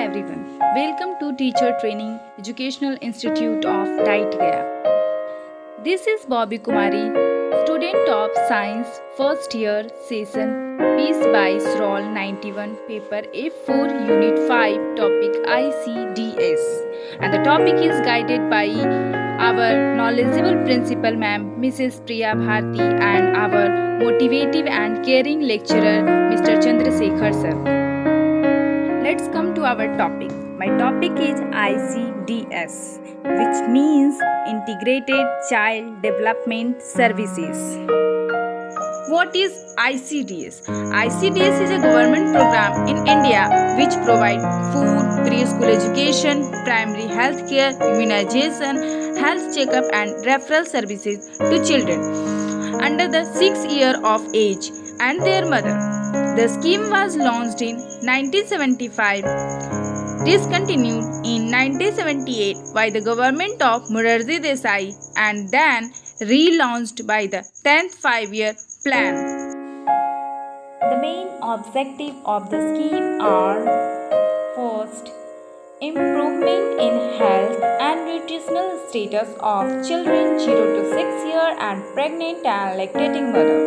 everyone. Welcome to Teacher Training Educational Institute of Diet Gaya. This is Bobby Kumari, student of Science first year session Peace by Sroll 91 paper F4 Unit 5 topic ICDS, and the topic is guided by our knowledgeable principal ma'am Mrs. Priya Bharti and our motivative and caring lecturer Mr. Chandrasekhar sir. Let's come to our topic. My topic is ICDS, which means Integrated Child Development Services. What is ICDS? ICDS is a government program in India which provides food, preschool education, primary health care, immunization, health checkup and referral services to children under the 6 year of age and their mother. The scheme was launched in 1975, discontinued in 1978 by the government of Morarji Desai, and then relaunched by the 10th five-year plan. The main objective of the scheme are: first, improvement in health and nutritional status of children 0 to 6 years and pregnant and lactating mother.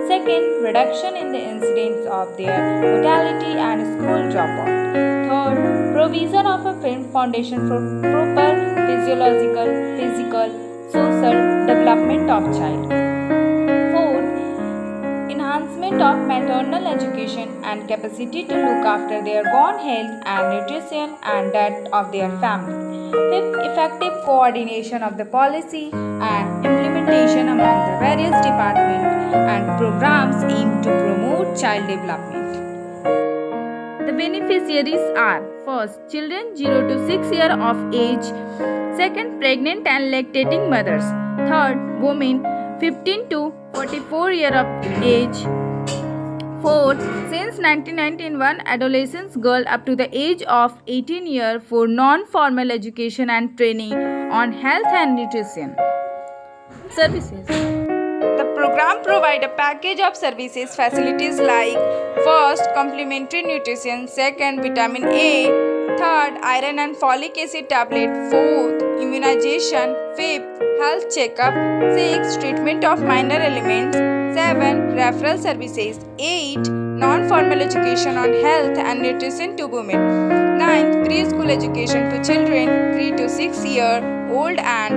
Second, reduction in the incidence of their mortality and school dropout. Third, provision of a foundation for proper physiological, physical, social development of child. Fourth, enhancement of maternal education and capacity to look after their born health and nutrition and that of their family. Fifth, effective coordination of the policy and implementation among the various departments and programs aimed to promote child development. The beneficiaries are: first, children 0 to 6 years of age; second, pregnant and lactating mothers; third, women 15 to 44 years of age; fourth, since 1991, adolescents girl up to the age of 18 years for non-formal education and training on health and nutrition services. The program provides a package of services facilities like: first, complementary nutrition; second, vitamin A; third, iron and folic acid tablet; fourth, immunization; fifth, health checkup; sixth, treatment of minor ailments; 7. Referral services; 8. Non-formal education on health and nutrition to women; 9. Preschool education to children 3 to 6 years old; and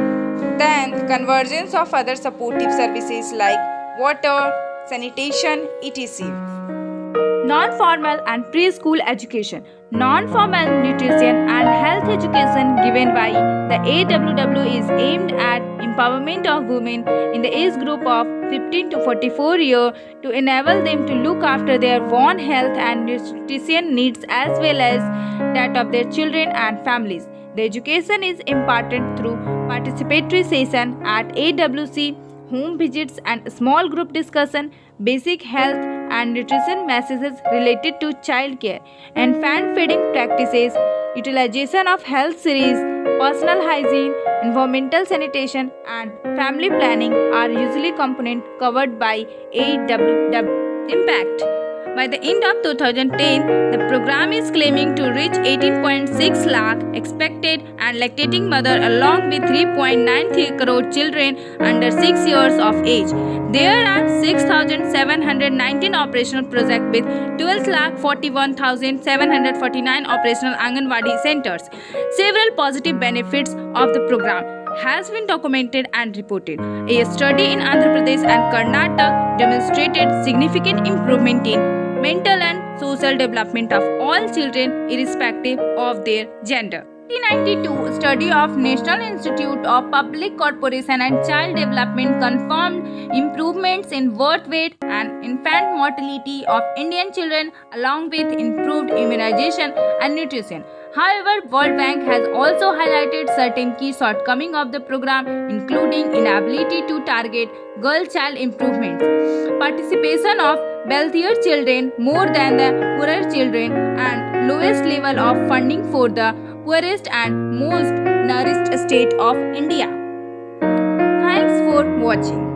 10. Convergence of other supportive services like water, sanitation, etc. Non-formal and preschool education. Non-formal nutrition and health education given by the AWW is aimed at empowerment of women in the age group of 15 to 44 years to enable them to look after their own health and nutrition needs as well as that of their children and families. The education is imparted through participatory sessions at AWC, home visits and small group discussion, basic health and nutrition messages related to child care, infant feeding practices, utilization of health series, personal hygiene, environmental sanitation and family planning are usually components covered by AWW. Impact. By the end of 2010, the program is claiming to reach 18.6 lakh expected and lactating mother along with 3.93 crore children under 6 years of age. There are 6,719 operational projects with 12,41,749 operational Anganwadi centers. Several positive benefits of the program has been documented and reported. A study in Andhra Pradesh and Karnataka demonstrated significant improvement in mental and social development of all children irrespective of their gender. 1992 study of National Institute of Public Corporation and Child Development confirmed improvements in birth weight and infant mortality of Indian children along with improved immunization and nutrition. However, World Bank has also highlighted certain key shortcomings of the program, including inability to target girl-child improvements, participation of wealthier children more than the poorer children, and lowest level of funding for the poorest and most nourished state of India. Thanks for watching.